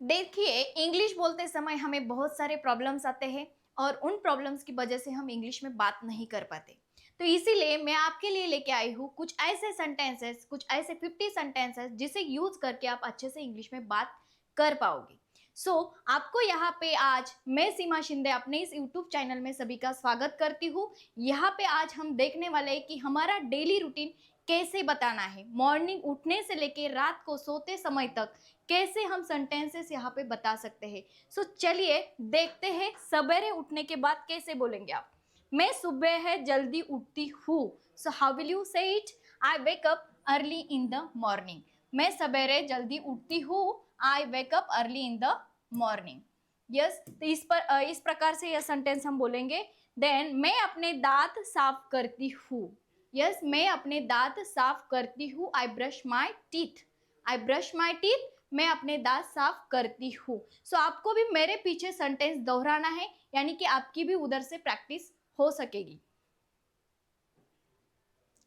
देखिए, इंग्लिश बोलते समय हमें बहुत सारे प्रॉब्लम्स आते हैं और उन प्रॉब्लम्स की वजह से हम इंग्लिश में बात नहीं कर पाते। तो इसीलिए मैं आपके लिए लेके आई हूँ कुछ ऐसे सेंटेंसेस, कुछ ऐसे 50 सेंटेंसेस जिसे यूज करके आप अच्छे से इंग्लिश में बात कर पाओगे। आपको यहाँ पे आज मैं सीमा शिंदे अपने इस यूट्यूब चैनल में सभी का स्वागत करती हूँ। यहाँ पे आज हम देखने वाले हैं कि हमारा डेली रूटीन कैसे बताना है, मॉर्निंग उठने से लेके रात को सोते समय तक कैसे हम सेंटेंसेस यहाँ पे बता सकते हैं। चलिए देखते हैं सवेरे उठने के बाद कैसे बोलेंगे आप। मैं सुबह है जल्दी उठती हूँ। So how will you say it? I wake up early in the morning. मैं सवेरे जल्दी उठती हूँ। I wake up early in the morning. Yes, तो इस प्रकार से यह सेंटेंस हम बोलेंगे। देन मैं अपने दांत साफ करती हूँ। यस, मैं अपने दांत साफ करती हूँ। I brush my teeth. I brush my teeth. मैं अपने दांत साफ करती हूँ। आपको भी मेरे पीछे सेंटेंस दोहराना है, यानी कि आपकी भी उधर से प्रैक्टिस हो सकेगी।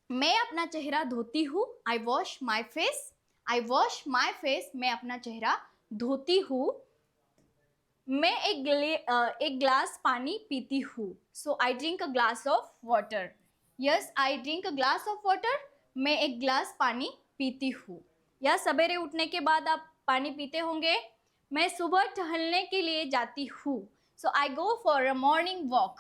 मैं अपना चेहरा धोती हूँ। I wash my face. I wash my face. मैं अपना चेहरा धोती हूँ। मैं एक ग्लास पानी पीती हूँ। So I drink a glass of water. Yes, I drink a glass of water. मैं एक ग्लास पानी पीती हूँ। या सवेरे उठने के बाद आप पानी पीते होंगे। मैं सुबह टहलने के लिए जाती हूँ। So I go for a morning walk.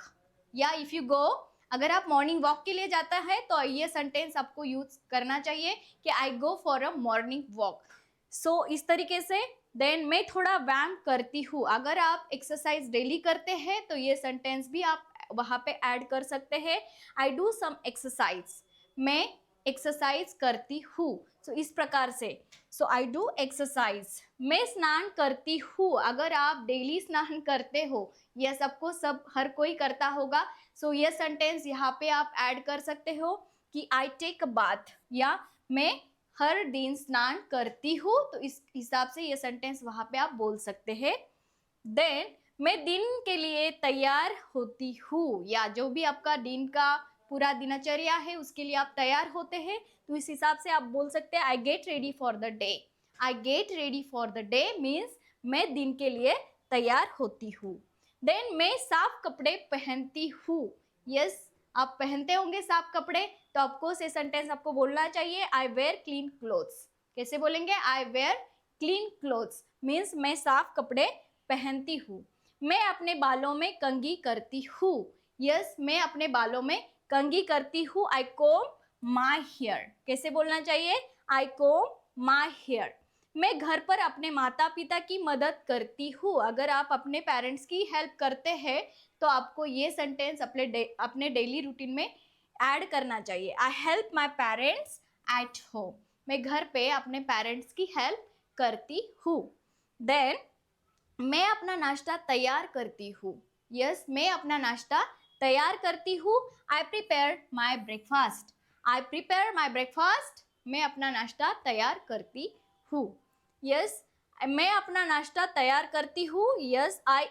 या इफ यू गो, अगर आप मॉर्निंग वॉक के लिए जाता है तो ये सेंटेंस आपको यूज करना चाहिए कि I go for a morning walk. इस तरीके से। देन मैं थोड़ा व्यायाम करती हूँ। अगर आप एक्सरसाइज डेली करते हैं तो ये सेंटेंस भी आप वहां पे ऐड कर सकते हैं। I do some exercise. मैं एक्सरसाइज करती हूँ। इस प्रकार से। I do exercise. मैं स्नान करती हूँ। अगर आप डेली स्नान करते हो, यह सबको सब हर कोई करता होगा। ये सेंटेंस यहाँ पे आप ऐड कर सकते हो कि आई टेक अ बाथ, या मैं हर दिन स्नान करती हूँ। तो इस हिसाब से ये सेंटेंस वहां पे आप बोल सकते हैं। देन मैं दिन के लिए तैयार होती हूँ, या जो भी आपका दिन का पूरा दिनचर्या है उसके लिए आप तैयार होते हैं, तो इस हिसाब से आप बोल सकते हैं I get ready for the day. I get ready for the day means मैं दिन के लिए तैयार होती हूँ। देन मैं साफ कपड़े पहनती हूँ। यस, आप पहनते होंगे साफ कपड़े, तो आपको ये सेंटेंस आपको बोलना चाहिए आई वेयर क्लीन क्लोथ्स। कैसे बोलेंगे? आई वेयर क्लीन क्लोथ्स मीन्स मैं साफ कपड़े पहनती हूँ। मैं अपने बालों में कंघी करती हूँ। यस, मैं अपने बालों में कंघी करती हूँ। आई कोम माई हेयर। कैसे बोलना चाहिए? आई कोम माई हेयर। मैं घर पर अपने माता पिता की मदद करती हूँ। अगर आप अपने पेरेंट्स की हेल्प करते हैं तो आपको ये सेंटेंस अपने डेली रूटीन में ऐड करना चाहिए। I help my parents at home. मैं घर पे अपने पेरेंट्स की हेल्प करती हूँ। देन मैं अपना नाश्ता तैयार करती हूँ। यस, मैं अपना नाश्ता तैयार करती हूँ। I prepare my breakfast. I prepare my breakfast. मैं अपना नाश्ता तैयार करती हूँ। यस, मैं अपना नाश्ता तैयार करती हूँ। यस, आई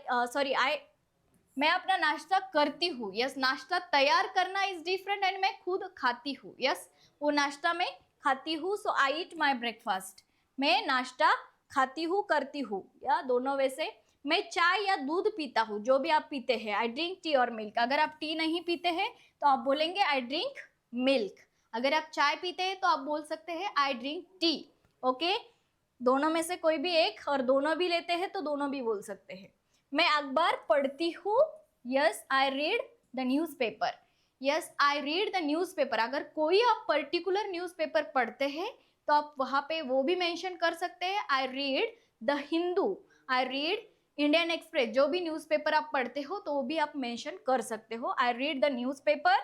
मैं अपना नाश्ता करती हूँ। यस, नाश्ता तैयार करना इज डिफरेंट एंड मैं खुद खाती हूँ। यस, वो नाश्ता मैं खाती हूँ। आई ईट माई ब्रेकफास्ट। मैं नाश्ता खाती हूँ, करती हूँ, या दोनों वैसे। मैं चाय या दूध पीता हूँ, जो भी आप पीते हैं। आई ड्रिंक टी और मिल्क। अगर आप टी नहीं पीते हैं तो आप बोलेंगे आई ड्रिंक मिल्क। अगर आप चाय पीते हैं तो आप बोल सकते हैं आई ड्रिंक टी। ओके, दोनों में से कोई भी एक, और दोनों भी लेते हैं तो दोनों भी बोल सकते हैं। मैं अखबार पढ़ती हूँ। Yes, I read the news paper. Yes, I read the news paper. अगर कोई आप पर्टिकुलर न्यूज पेपर पढ़ते हैं तो आप वहां पे वो भी मेंशन कर सकते हैं। आई read the Hindu. I read Indian express. जो भी न्यूज़पेपर आप पढ़ते हो तो वो भी आप मेंशन कर सकते हो। I read the newspaper.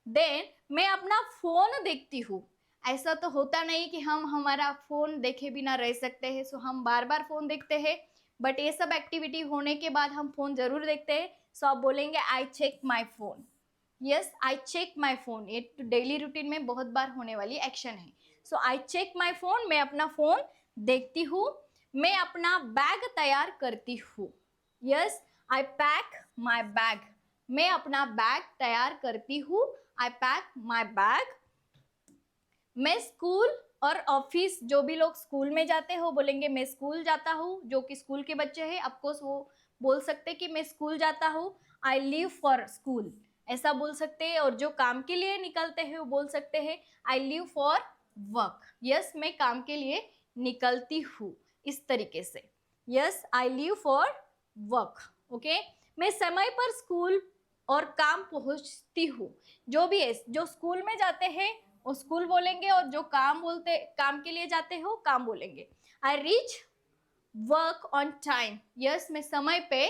Then मैं अपना फोन देखती हूँ। ऐसा तो होता नहीं कि हम हमारा फोन देखे बिना रह सकते हैं, हम बार बार फोन देखते हैं, बट ये सब एक्टिविटी होने के बाद हम फोन जरूर देखते हैं। आप बोलेंगे I check my phone. Yes, I check my phone. ये डेली रूटीन में बहुत बार होने वाली एक्शन है। I check my phone. मैं अपना फोन देखती हूँ। मैं अपना बैग तैयार करती हूँ। Yes, I pack my bag. मैं अपना बैग तैयार करती हूँ। आई पैक माई बैग। मैं स्कूल और ऑफिस, जो भी लोग स्कूल में जाते हो बोलेंगे मैं स्कूल जाता हूँ, जो कि स्कूल के बच्चे हैं ऑफकोर्स वो बोल सकते कि मैं स्कूल जाता हूँ, आई लीव फॉर स्कूल, ऐसा बोल सकते हैं। और जो काम के लिए निकलते हैं वो बोल सकते हैं I leave for work, yes मैं काम के लिए निकलती हूँ, इस तरीके से, yes I leave for work, okay. मैं समय पर स्कूल और काम पहुंचती हूँ, जो भी है, जो स्कूल में जाते हैं वो स्कूल बोलेंगे, और जो काम के लिए जाते हो काम बोलेंगे। I reach work on time, yes मैं समय पे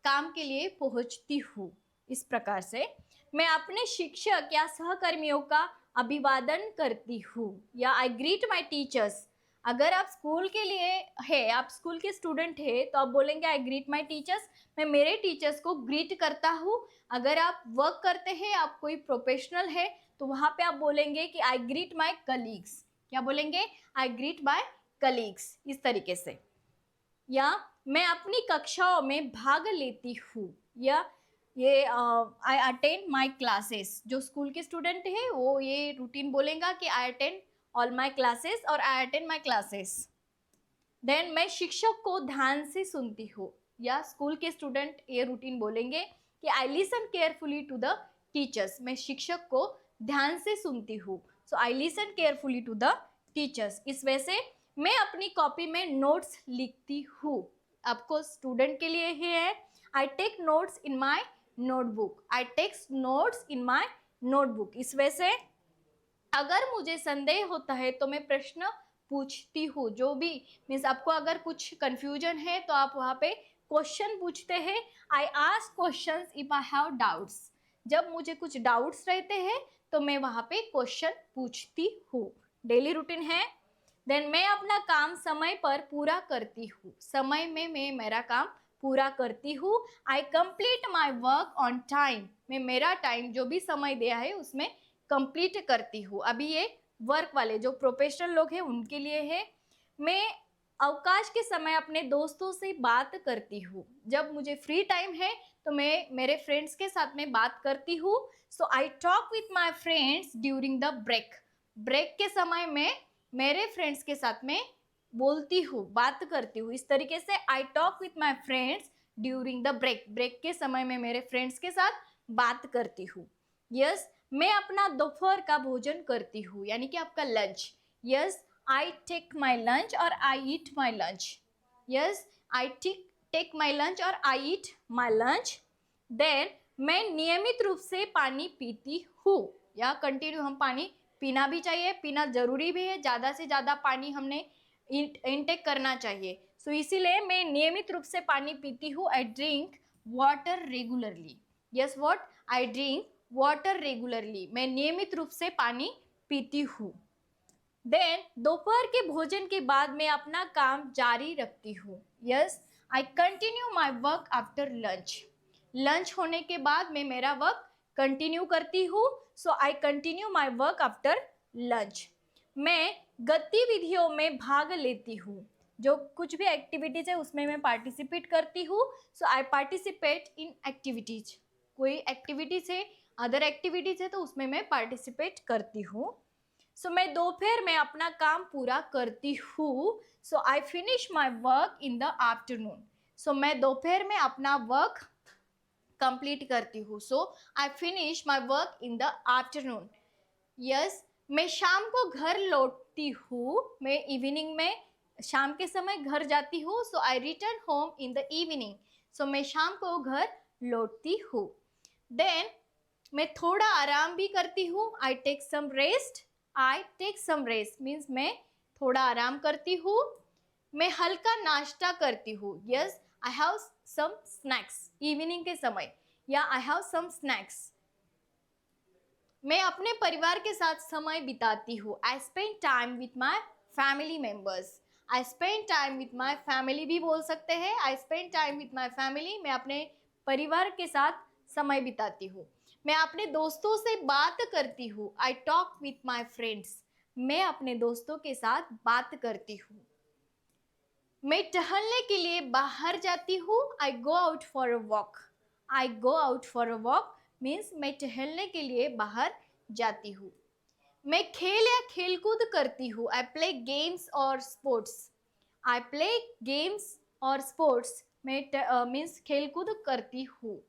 काम के लिए पहुंचती हूँ, इस प्रकार से। मैं अपने शिक्षक या सहकर्मियों का अभिवादन करती हूँ, या आई ग्रीट माई टीचर्स। अगर आप स्कूल के लिए है, आप स्कूल के स्टूडेंट है, तो आप बोलेंगे आई ग्रीट माई टीचर्स, मैं मेरे टीचर्स को ग्रीट करता हूँ। अगर आप वर्क करते हैं, आप कोई प्रोफेशनल है, तो वहाँ पे आप बोलेंगे कि आई ग्रीट माई कलीग्स, क्या बोलेंगे, आई ग्रीट माई कलीग्स, इस तरीके से। या मैं अपनी कक्षाओं में भाग लेती हूँ, या ये आई अटेंड माई क्लासेस, जो स्कूल के स्टूडेंट है वो ये रूटीन बोलेगा कि I attend all my classes और I attend my classes. Then मैं शिक्षक को ध्यान से सुनती हूँ, या स्कूल के स्टूडेंट ये रूटीन बोलेंगे कि I listen carefully to the teachers, मैं शिक्षक को ध्यान से सुनती हूँ, so I listen carefully to the teachers. इस वजह से मैं अपनी कॉपी में नोट्स लिखती हूँ, आपको स्टूडेंट के लिए ही है, I take notes in my notebook, I take notes in my notebook. इस वजह से अगर मुझे संदेह होता है तो मैं प्रश्न पूछती हूँ, जो भी मीन्स आपको अगर कुछ कंफ्यूजन है तो आप वहाँ पे क्वेश्चन पूछते हैं, I ask questions if I have doubts, जब मुझे कुछ डाउट्स रहते हैं तो मैं वहाँ पे क्वेश्चन पूछती हूँ, डेली रूटीन है। देन मैं अपना काम समय पर पूरा करती हूँ, समय में मैं मेरा काम पूरा करती हूँ। I complete my work on time, मैं मेरा टाइम जो भी समय दिया है उसमें कंप्लीट करती हूँ। अभी ये वर्क वाले जो प्रोफेशनल लोग हैं उनके लिए है। मैं अवकाश के समय अपने दोस्तों से बात करती हूँ, जब मुझे फ्री टाइम है तो मैं मेरे फ्रेंड्स के साथ में बात करती हूँ। So I talk with my friends during the break, break के समय में मेरे फ्रेंड्स के साथ में बोलती हूँ, बात करती हूँ, इस तरीके से I talk with my friends during the break, break के समय में मेरे फ्रेंड्स के साथ बात करती हूँ। यस मैं अपना दोपहर का भोजन करती हूँ, यानी कि आपका lunch, yes I take my lunch और I eat my lunch, yes I take my lunch और I eat my lunch. Then मैं नियमित रूप से पानी पीती हूँ, या कंटिन्यू हम पानी पीना भी चाहिए, पीना जरूरी भी है, ज़्यादा से ज़्यादा पानी हमने इनटेक करना चाहिए। सो इसीलिए मैं नियमित रूप से पानी पीती हूँ, I drink water regularly, yes what I drink water regularly, मैं नियमित रूप से पानी पीती हूँ। देन दोपहर के भोजन के बाद मैं अपना काम जारी रखती हूँ, yes I continue my work after lunch, lunch होने के बाद मैं मेरा वर्क कंटिन्यू करती हूँ। So I continue my work after lunch. मैं गतिविधियों में भाग लेती हूँ, जो कुछ भी एक्टिविटीज है उसमें मैं पार्टिसिपेट करती हूँ। So I participate in activities, कोई एक्टिविटीज है, अदर एक्टिविटीज है तो उसमें मैं पार्टिसिपेट करती हूँ। सो मैं दोपहर में अपना काम पूरा करती हूँ। So I finish my work in the afternoon, so मैं दोपहर में अपना वर्क कंप्लीट करती हूँ। So I finish my work in the afternoon. Yes मैं शाम को घर लौटती हूँ, मैं इवनिंग में शाम के समय घर जाती हूँ। So I return home in the evening, so मैं शाम को घर लौटती हूँ। देन मैं थोड़ा आराम भी करती हूँ, I take some rest, I take some rest means मैं थोड़ा आराम करती हूँ। मैं हल्का नाश्ता करती हूँ, yes I have some snacks evening के समय, या आई हैव सम स्नैक्स। मैं अपने परिवार के साथ समय बिताती हूँ, I spend time with my family members, I spend time with my family भी बोल सकते हैं, I spend time with my family, मैं अपने परिवार के साथ समय बिताती हूँ। मैं अपने दोस्तों से बात करती हूँ, आई टॉक विथ माई फ्रेंड्स, मैं अपने दोस्तों के साथ बात करती हूँ। मैं टहलने के लिए बाहर जाती हूँ, I go out for a walk, I go out for a walk means मैं टहलने के लिए बाहर जाती हूँ। मैं खेल या खेलकूद करती हूँ. आई प्ले गेम्स और स्पोर्ट्स. आई प्ले गेम्स और स्पोर्ट्स में मीन्स खेलकूद करती हूँ.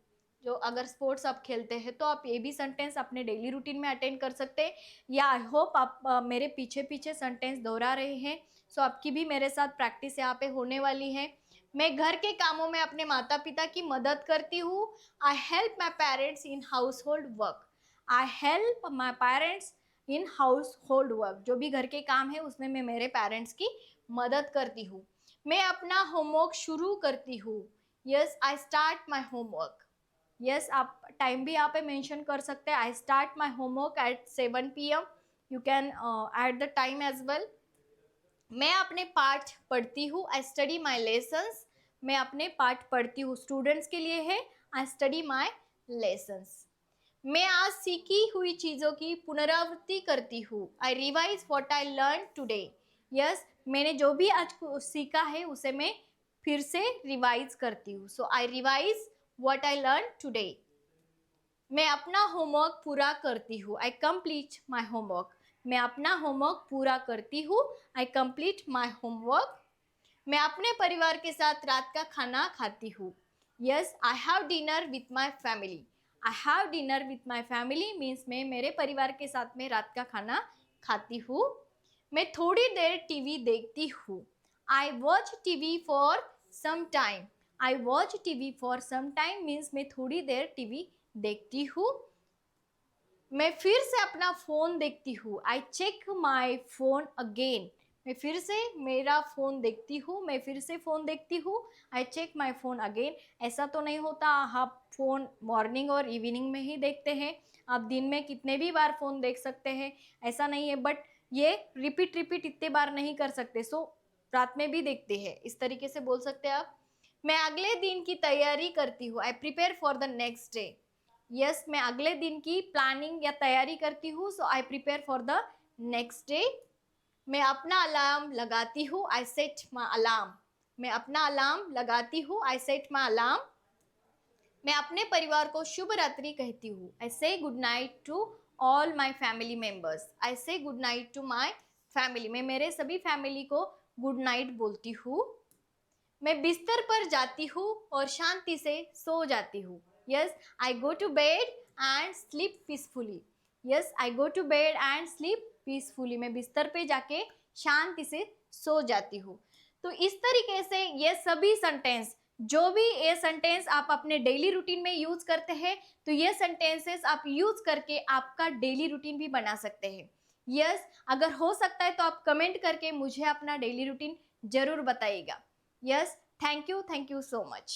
जो अगर स्पोर्ट्स आप खेलते हैं तो आप ये भी सेंटेंस अपने डेली रूटीन में अटेंड कर सकते हैं. या आई होप आप मेरे पीछे पीछे सेंटेंस दोहरा रहे हैं. सो आपकी भी मेरे साथ प्रैक्टिस यहाँ पे होने वाली है. मैं घर के कामों में अपने माता पिता की मदद करती हूँ. I help my parents in house hold work. I help my parents in house hold work. जो भी घर के काम है उसमें मैं मेरे पेरेंट्स की मदद करती हूँ. मैं अपना होमवर्क शुरू करती हूँ. Yes I start my homework. Yes आप टाइम भी यहाँ पे मेंशन कर सकते हैं. I start my homework at 7 PM. You can add the time as well. मैं अपने पाठ पढ़ती हूँ. I study my lessons. मैं अपने पाठ पढ़ती हूँ. स्टूडेंट्स के लिए है आई स्टडी माई लेसन्स. मैं आज सीखी हुई चीज़ों की पुनरावृत्ति करती हूँ. I revise what I learn today. Yes मैंने जो भी आज सीखा है उसे मैं फिर से रिवाइज करती हूँ. So I revise what I learn today. मैं अपना होमवर्क पूरा करती हूँ. I complete my homework. मैं अपना होमवर्क पूरा करती हूँ. I complete my homework. मैं अपने परिवार के साथ रात का खाना खाती हूँ. Yes I have dinner with my family. I have dinner with my family means मैं मेरे परिवार के साथ में रात का खाना खाती हूँ. मैं थोड़ी देर टीवी देखती हूँ. I watch TV for some time. I watch TV for some time means मैं थोड़ी देर टीवी देखती हूँ. मैं फिर से अपना फ़ोन देखती हूँ. I check my phone again. मैं फिर से मेरा फ़ोन देखती हूँ. मैं फिर से फ़ोन देखती हूँ. I check my phone again. ऐसा तो नहीं होता आप फ़ोन मॉर्निंग और इवनिंग में ही देखते हैं. आप दिन में कितने भी बार फ़ोन देख सकते हैं, ऐसा नहीं है. बट ये रिपीट रिपीट इतने बार नहीं कर सकते. सो रात में भी देखते हैं, इस तरीके से बोल सकते हैं आप. मैं अगले दिन की तैयारी करती हूँ. I prepare for the next day. Yes मैं अगले दिन की प्लानिंग या तैयारी करती हूँ. So I prepare for the next day. मैं अपना अलार्म लगाती हूँ. I set my alarm. मैं अपना अलार्म लगाती हूँ. I set my alarm. मैं अपने परिवार को शुभ रात्रि कहती हूँ. I say good night to all my family members. I say good night to my family. मैं मेरे सभी फैमिली को गुड नाइट बोलती हूँ. मैं बिस्तर पर जाती हूँ और शांति से सो जाती हूँ. Yes I go to bed and sleep peacefully. Yes I go to bed and sleep peacefully. मैं बिस्तर पे जाके शांति से सो जाती हूँ. तो इस तरीके से ये सभी सेंटेंस, जो भी ये सेंटेंस आप अपने डेली रूटीन में यूज करते हैं, तो ये सेंटेंसेस आप यूज करके आपका डेली रूटीन भी बना सकते हैं. यस अगर हो सकता है तो आप कमेंट करके मुझे अपना डेली रूटीन जरूर बताइएगा. Yes, thank you so much.